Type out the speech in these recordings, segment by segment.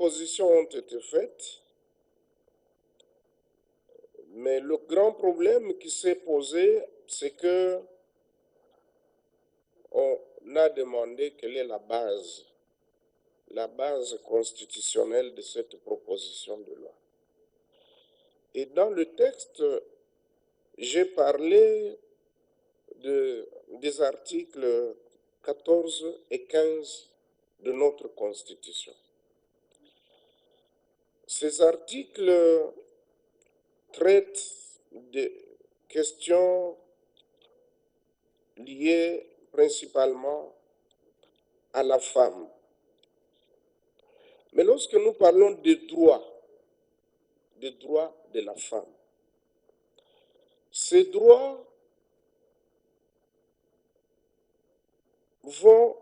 propositions ont été faites, mais le grand problème qui s'est posé, c'est que on a demandé quelle est la base constitutionnelle de cette proposition de loi. Et dans le texte, j'ai parlé des articles 14 et 15 de notre Constitution. Ces articles traitent de questions liées principalement à la femme. Mais lorsque nous parlons des droits de la femme, ces droits vont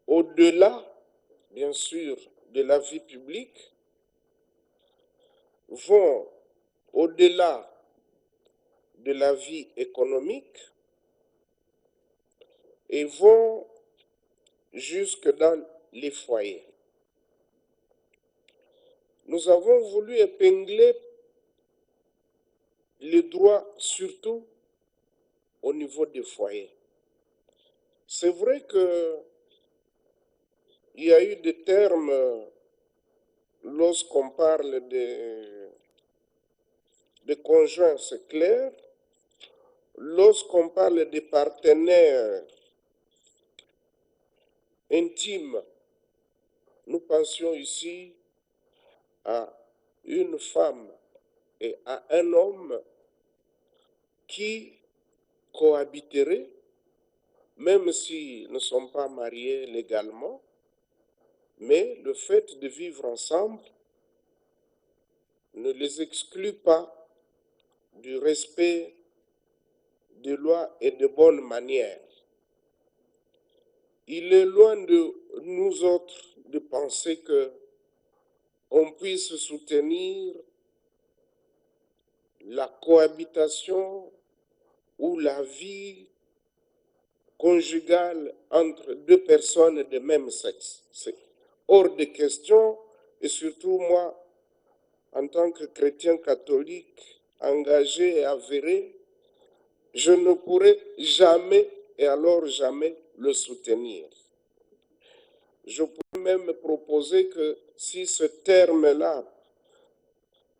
au-delà, bien sûr, de la vie publique, vont au-delà de la vie économique et vont jusque dans les foyers. Nous avons voulu épingler les droits surtout au niveau des foyers. C'est vrai qu'il y a eu des termes lorsqu'on parle de conjoints, c'est clair. Lorsqu'on parle de partenaires intimes, nous pensions ici à une femme et à un homme qui cohabiteraient, même s'ils ne sont pas mariés légalement, mais le fait de vivre ensemble ne les exclut pas du respect des lois et de bonnes manières. Il est loin de nous autres de penser qu'on puisse soutenir la cohabitation ou la vie conjugale entre deux personnes de même sexe. C'est hors de question, et surtout moi, en tant que chrétien catholique engagé et avéré, je ne pourrai jamais, et alors jamais, le soutenir. Je pourrais même proposer que si ce terme-là,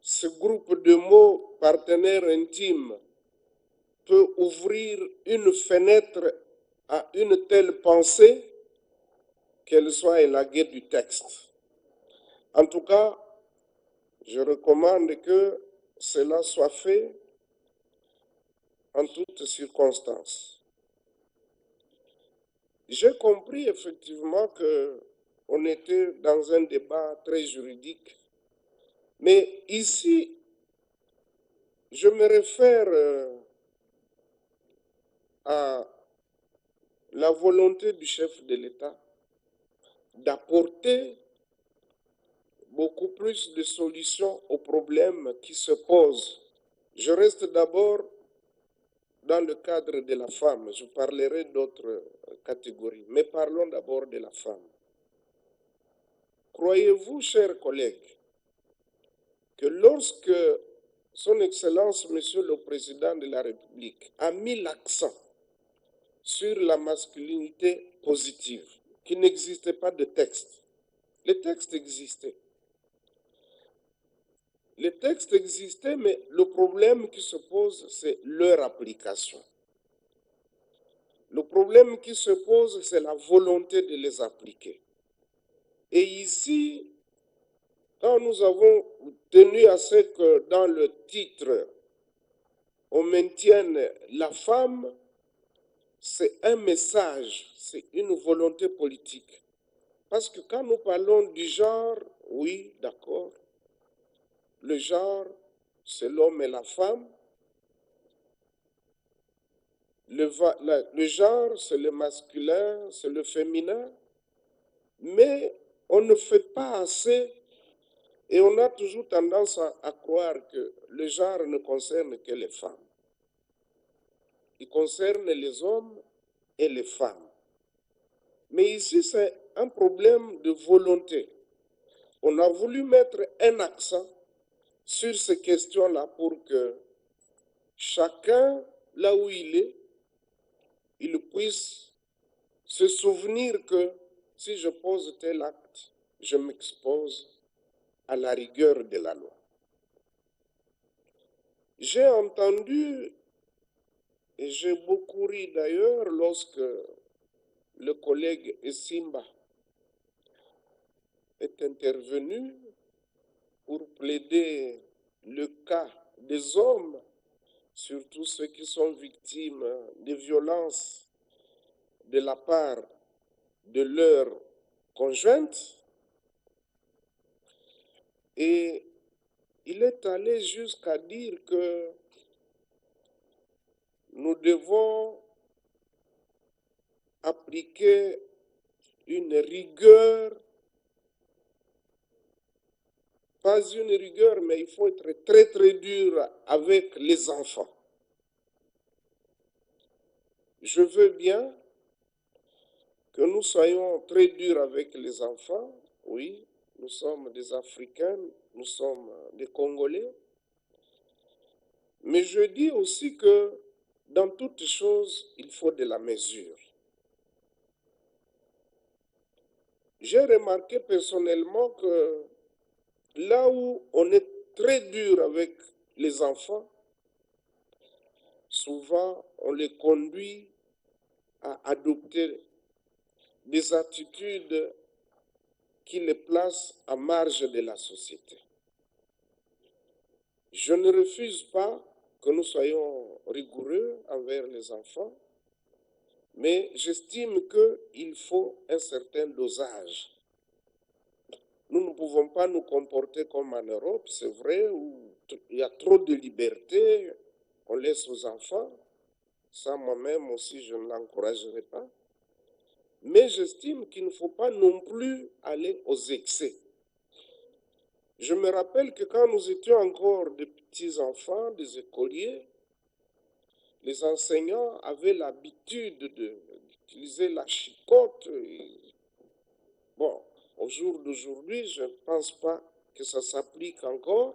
ce groupe de mots partenaires intimes, peut ouvrir une fenêtre à une telle pensée, qu'elle soit élaguée du texte. En tout cas, je recommande que cela soit fait en toutes circonstances. J'ai compris effectivement qu'on était dans un débat très juridique, mais ici, je me réfère à la volonté du chef de l'État d'apporter beaucoup plus de solutions aux problèmes qui se posent. Je reste d'abord dans le cadre de la femme. Je parlerai d'autres catégories, mais parlons d'abord de la femme. Croyez-vous, chers collègues, que lorsque Son Excellence, Monsieur le Président de la République, a mis l'accent sur la masculinité positive, qui n'existait pas de texte. Les textes existaient. Les textes existaient, mais le problème qui se pose, c'est leur application. Le problème qui se pose, c'est la volonté de les appliquer. Et ici, quand nous avons tenu à ce que dans le titre, on maintienne la femme, c'est un message, c'est une volonté politique. Parce que quand nous parlons du genre, oui, d'accord, le genre, c'est l'homme et la femme. Le genre, c'est le masculin, c'est le féminin. Mais on ne fait pas assez et on a toujours tendance à croire que le genre ne concerne que les femmes. Il concerne les hommes et les femmes. Mais ici, c'est un problème de volonté. On a voulu mettre un accent sur ces questions-là pour que chacun, là où il puisse se souvenir que si je pose tel acte, je m'expose à la rigueur de la loi. J'ai entendu, et j'ai beaucoup ri d'ailleurs, lorsque le collègue Essimba est intervenu pour plaider le cas des hommes, surtout ceux qui sont victimes de violences de la part de leur conjointe. Et il est allé jusqu'à dire que nous devons appliquer une rigueur, pas une rigueur, mais il faut être très très dur avec les enfants. Je veux bien que nous soyons très durs avec les enfants, oui, nous sommes des Africains, nous sommes des Congolais, mais je dis aussi que dans toutes choses, il faut de la mesure. J'ai remarqué personnellement que là où on est très dur avec les enfants, souvent on les conduit à adopter des attitudes qui les placent à marge de la société. Je ne refuse pas que nous soyons rigoureux envers les enfants, mais j'estime qu'il faut un certain dosage. Nous ne pouvons pas nous comporter comme en Europe, c'est vrai, où il y a trop de liberté, on laisse aux enfants. Ça, moi-même aussi, je ne l'encouragerai pas. Mais j'estime qu'il ne faut pas non plus aller aux excès. Je me rappelle que quand nous étions encore des petits enfants, des écoliers, les enseignants avaient l'habitude d'utiliser la chicotte. Bon, au jour d'aujourd'hui, je ne pense pas que ça s'applique encore.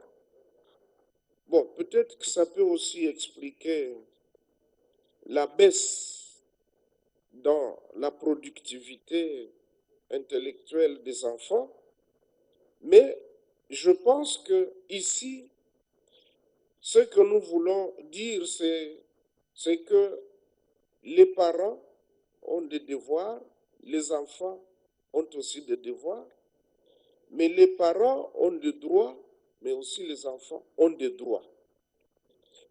Bon, peut-être que ça peut aussi expliquer la baisse dans la productivité intellectuelle des enfants, mais je pense que ici, ce que nous voulons dire, c'est que les parents ont des devoirs, les enfants ont aussi des devoirs, mais les parents ont des droits, mais aussi les enfants ont des droits.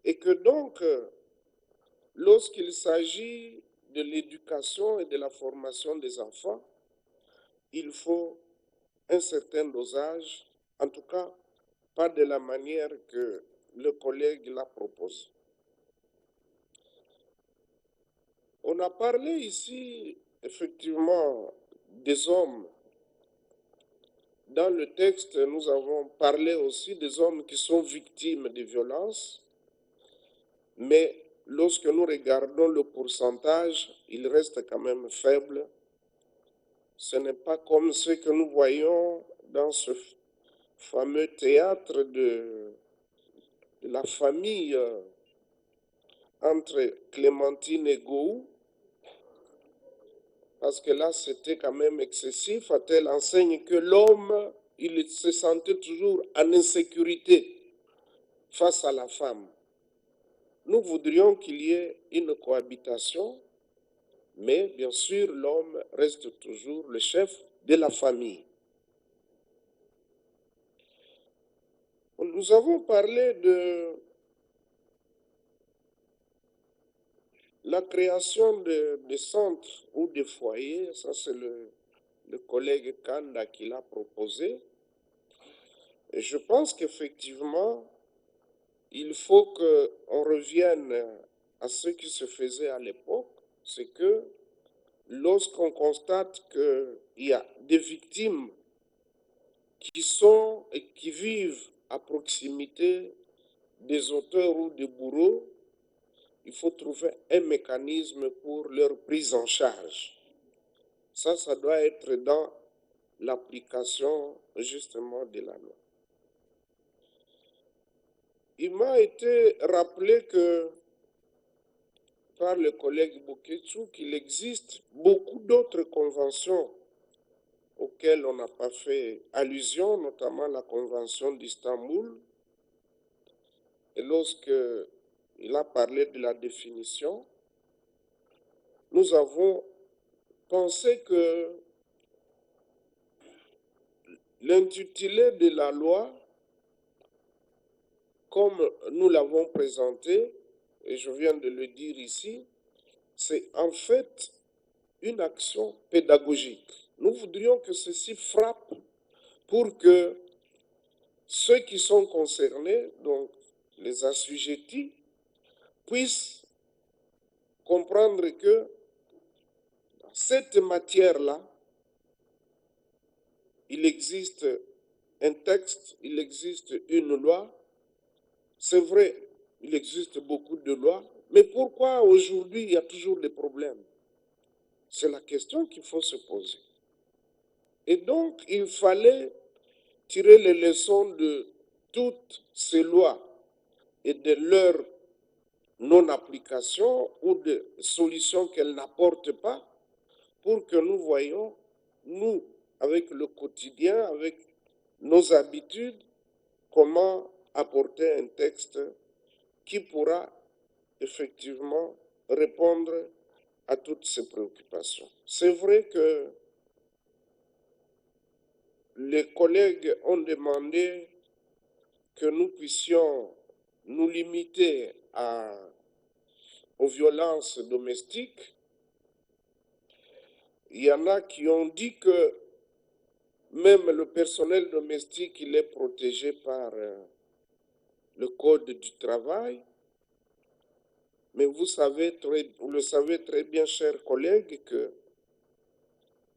Et que donc, lorsqu'il s'agit de l'éducation et de la formation des enfants, il faut un certain dosage, en tout cas pas de la manière que le collègue l'a proposé. On a parlé ici effectivement des hommes. Dans le texte, nous avons parlé aussi des hommes qui sont victimes de violences, mais lorsque nous regardons le pourcentage, il reste quand même faible. Ce n'est pas comme ce que nous voyons dans ce fameux théâtre de la famille entre Clémentine et Gou, parce que là, c'était quand même excessif. Elle enseigne que l'homme, il se sentait toujours en insécurité face à la femme. Nous voudrions qu'il y ait une cohabitation, mais bien sûr, l'homme reste toujours le chef de la famille. Nous avons parlé de la création de centres ou de foyers, ça c'est le collègue Kanda qui l'a proposé. Et je pense qu'effectivement, il faut qu'on revienne à ce qui se faisait à l'époque, c'est que lorsqu'on constate qu'il y a des victimes qui sont et qui vivent à proximité des auteurs ou des bourreaux, il faut trouver un mécanisme pour leur prise en charge. Ça doit être dans l'application justement de la loi. Il m'a été rappelé que par le collègue Boketsu qu'il existe beaucoup d'autres conventions auxquelles on n'a pas fait allusion, notamment la convention d'Istanbul. Et lorsqu'il a parlé de la définition, nous avons pensé que l'intitulé de la loi, comme nous l'avons présenté, et je viens de le dire ici, c'est en fait une action pédagogique. Nous voudrions que ceci frappe pour que ceux qui sont concernés, donc les assujettis, puissent comprendre que dans cette matière-là, il existe un texte, il existe une loi. C'est vrai, il existe beaucoup de lois, mais pourquoi aujourd'hui il y a toujours des problèmes? C'est la question qu'il faut se poser. Et donc, il fallait tirer les leçons de toutes ces lois et de leur non-application ou de solutions qu'elles n'apportent pas pour que nous voyions, nous, avec le quotidien, avec nos habitudes, comment apporter un texte qui pourra effectivement répondre à toutes ces préoccupations. C'est vrai que les collègues ont demandé que nous puissions nous limiter aux violences domestiques. Il y en a qui ont dit que même le personnel domestique, il est protégé par le Code du travail. Mais vous le savez très bien, chers collègues, que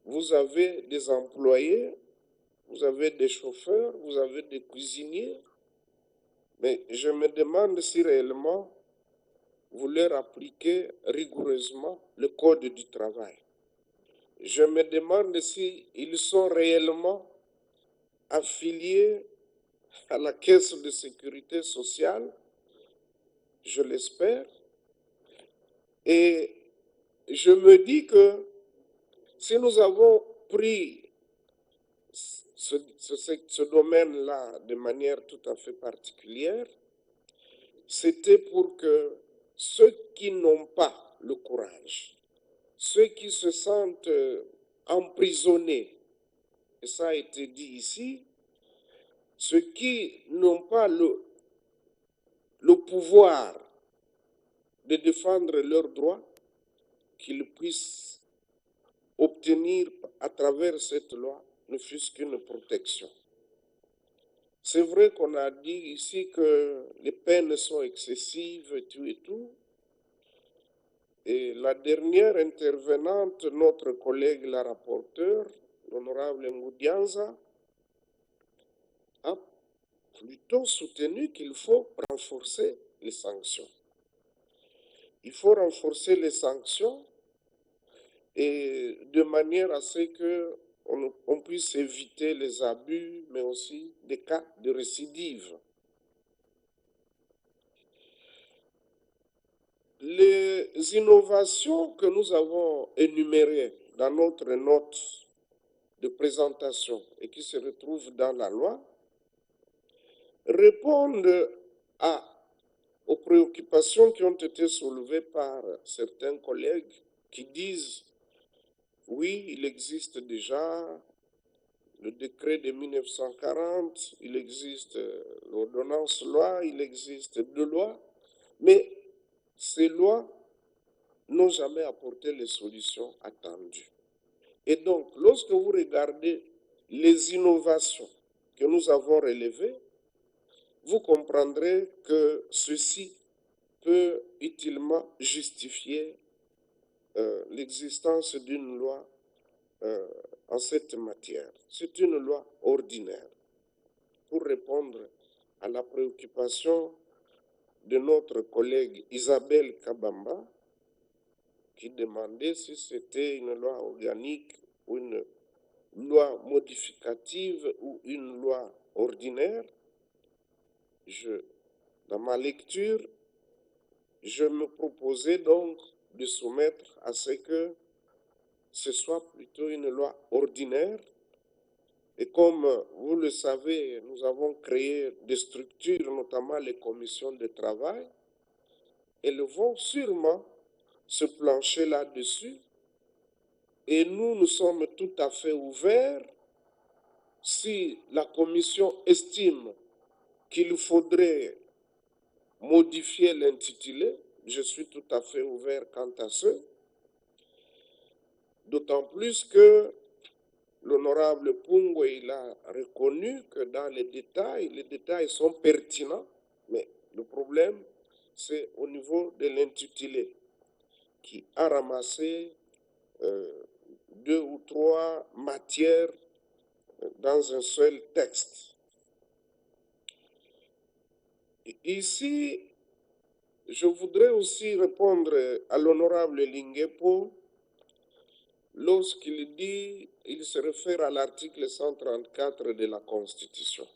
vous avez des employés, vous avez des chauffeurs, vous avez des cuisiniers. Mais je me demande si réellement vous leur appliquez rigoureusement le Code du travail. Je me demande s'ils sont réellement affiliés à la Caisse de sécurité sociale. Je l'espère. Et je me dis que si nous avons pris ce domaine-là de manière tout à fait particulière, c'était pour que ceux qui n'ont pas le courage, ceux qui se sentent emprisonnés, et ça a été dit ici, ceux qui n'ont pas le pouvoir de défendre leurs droits, qu'ils puissent obtenir à travers cette loi ne fût-ce qu'une protection. C'est vrai qu'on a dit ici que les peines sont excessives et tout. Et la dernière intervenante, notre collègue la rapporteure, l'honorable Ngoudianza, a plutôt soutenu qu'il faut renforcer les sanctions. Il faut renforcer les sanctions et de manière à ce qu'on puisse éviter les abus, mais aussi des cas de récidive. Les innovations que nous avons énumérées dans notre note de présentation et qui se retrouvent dans la loi répondent aux préoccupations qui ont été soulevées par certains collègues qui disent oui, il existe déjà le décret de 1940, il existe l'ordonnance loi, il existe deux lois, mais ces lois n'ont jamais apporté les solutions attendues. Et donc, lorsque vous regardez les innovations que nous avons relevées, vous comprendrez que ceci peut utilement justifier l'existence d'une loi en cette matière. C'est une loi ordinaire pour répondre à la préoccupation de notre collègue Isabelle Kabamba qui demandait si c'était une loi organique une loi modificative ou une loi ordinaire. Dans ma lecture, je me proposais donc de soumettre à ce que ce soit plutôt une loi ordinaire. Et comme vous le savez, nous avons créé des structures, notamment les commissions de travail. Elles vont sûrement se plancher là-dessus. Et nous sommes tout à fait ouverts. Si la commission estime qu'il faudrait modifier l'intitulé, je suis tout à fait ouvert quant à ça. D'autant plus que l'honorable Pungwe, il a reconnu que dans les détails sont pertinents, mais le problème, c'est au niveau de l'intitulé, qui a ramassé 2 ou 3 matières dans un seul texte. Et ici, je voudrais aussi répondre à l'honorable Linguepo lorsqu'il dit, il se réfère à l'article 134 de la Constitution.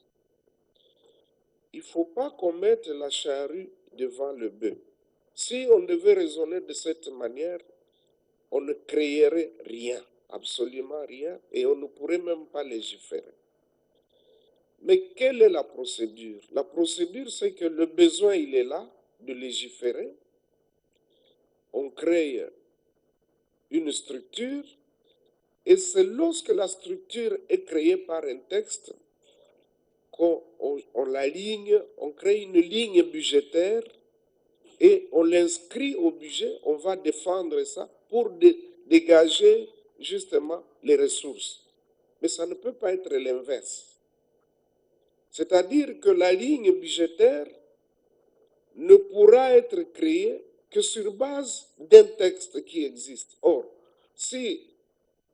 Il ne faut pas qu'on mette la charrue devant le bœuf. Si on devait raisonner de cette manière, on ne créerait rien, absolument rien, et on ne pourrait même pas légiférer. Mais quelle est la procédure? La procédure, c'est que le besoin, il est là de légiférer. On crée une structure, et c'est lorsque la structure est créée par un texte qu'on l'aligne, on crée une ligne budgétaire et on l'inscrit au budget, on va défendre ça pour dégager justement les ressources. Mais ça ne peut pas être l'inverse. C'est-à-dire que la ligne budgétaire ne pourra être créée que sur base d'un texte qui existe. Or, si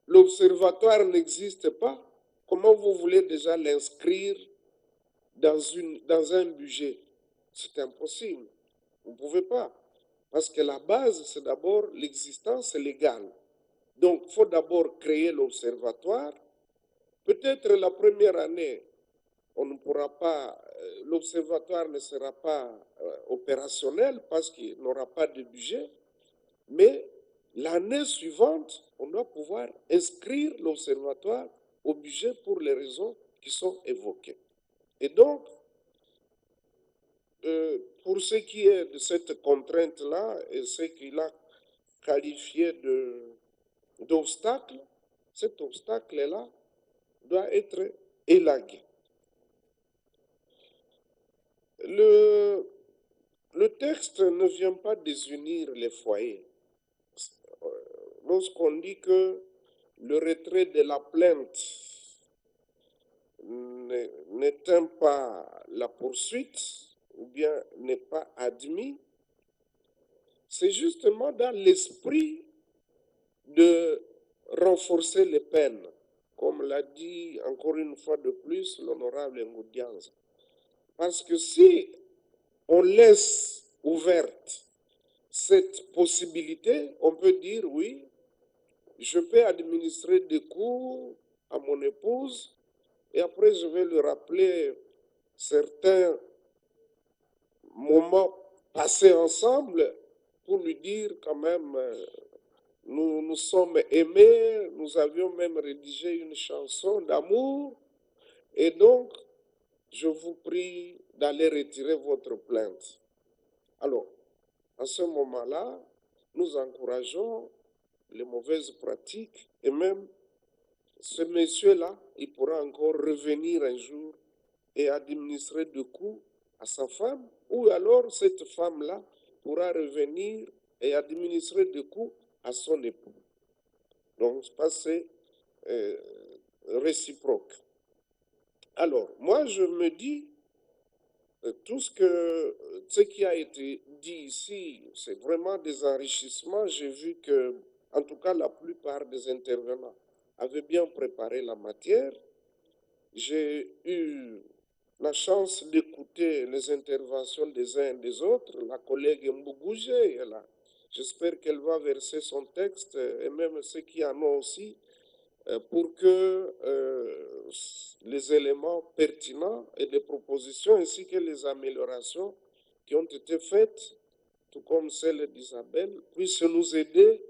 l'observatoire n'existe pas, comment vous voulez déjà l'inscrire dans un budget? C'est impossible. Vous ne pouvez pas. Parce que la base, c'est d'abord l'existence légale. Donc, il faut d'abord créer l'observatoire. Peut-être la première année, on ne pourra pas, l'observatoire ne sera pas opérationnel parce qu'il n'aura pas de budget. Mais l'année suivante, on doit pouvoir inscrire l'observatoire au budget pour les raisons qui sont évoquées. Et donc, pour ce qui est de cette contrainte-là et ce qu'il a qualifié d'obstacle, cet obstacle-là doit être élagué. Le texte ne vient pas désunir les foyers. Lorsqu'on dit que le retrait de la plainte n'éteint pas la poursuite ou bien n'est pas admis, c'est justement dans l'esprit de renforcer les peines, comme l'a dit encore une fois de plus l'honorable Ngoudianza. Parce que si on laisse ouverte cette possibilité, on peut dire oui, je peux administrer des coups à mon épouse et après je vais lui rappeler certains moments passés ensemble pour lui dire quand même, nous nous sommes aimés, nous avions même rédigé une chanson d'amour et donc je vous prie d'aller retirer votre plainte. Alors, à ce moment-là, nous encourageons les mauvaises pratiques et même ce monsieur-là, il pourra encore revenir un jour et administrer des coups à sa femme, ou alors cette femme-là pourra revenir et administrer des coups à son époux. Donc, c'est réciproque. Alors, moi, je me dis, tout ce qui a été dit ici, c'est vraiment des enrichissements. J'ai vu que, en tout cas, la plupart des intervenants avaient bien préparé la matière. J'ai eu la chance d'écouter les interventions des uns et des autres. La collègue Mbougouge, j'espère qu'elle va verser son texte, et même ceux qui en ont aussi, pour que les éléments pertinents et les propositions ainsi que les améliorations qui ont été faites, tout comme celle d'Isabelle, puissent nous aider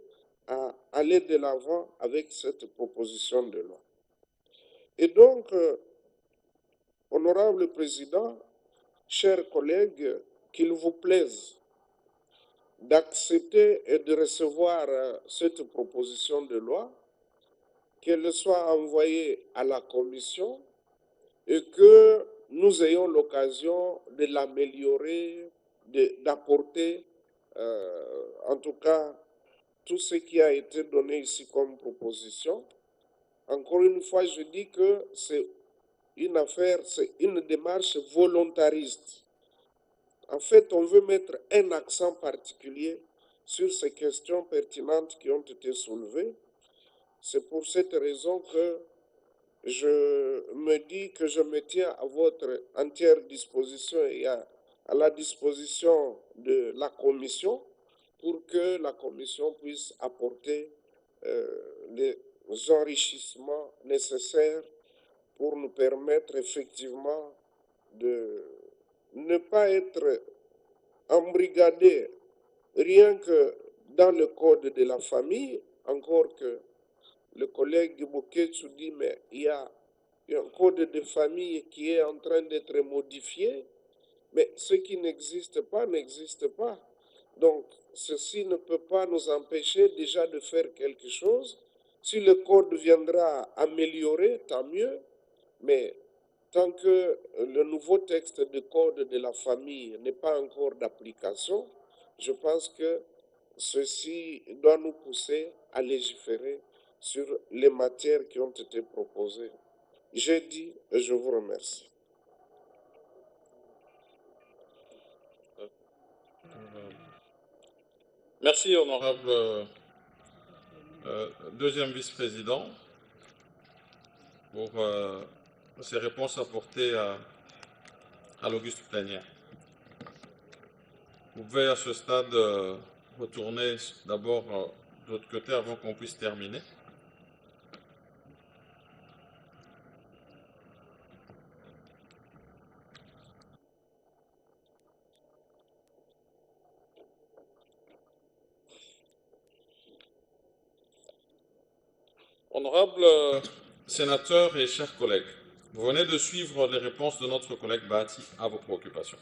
à aller de l'avant avec cette proposition de loi. Et donc, honorable président, chers collègues, qu'il vous plaise d'accepter et de recevoir cette proposition de loi, qu'elle soit envoyée à la commission et que nous ayons l'occasion de l'améliorer, d'apporter en tout cas tout ce qui a été donné ici comme proposition. Encore une fois, je dis que c'est une affaire, c'est une démarche volontariste. En fait, on veut mettre un accent particulier sur ces questions pertinentes qui ont été soulevées. C'est pour cette raison que je me dis que je me tiens à votre entière disposition et à la disposition de la commission pour que la commission puisse apporter les enrichissements nécessaires pour nous permettre effectivement de ne pas être embrigadés rien que dans le code de la famille, encore que le collègue Boketsu dit, mais il y a un code de famille qui est en train d'être modifié, mais ce qui n'existe pas, n'existe pas. Donc, ceci ne peut pas nous empêcher déjà de faire quelque chose. Si le code viendra améliorer, tant mieux, mais tant que le nouveau texte de code de la famille n'est pas encore d'application, je pense que ceci doit nous pousser à légiférer sur les matières qui ont été proposées. J'ai dit et je vous remercie. Merci, honorable deuxième vice-président, pour ces réponses apportées à l'auguste plénière. Vous pouvez à ce stade retourner d'abord de l'autre côté avant qu'on puisse terminer. Honorables sénateurs et chers collègues, vous venez de suivre les réponses de notre collègue Bahati à vos préoccupations.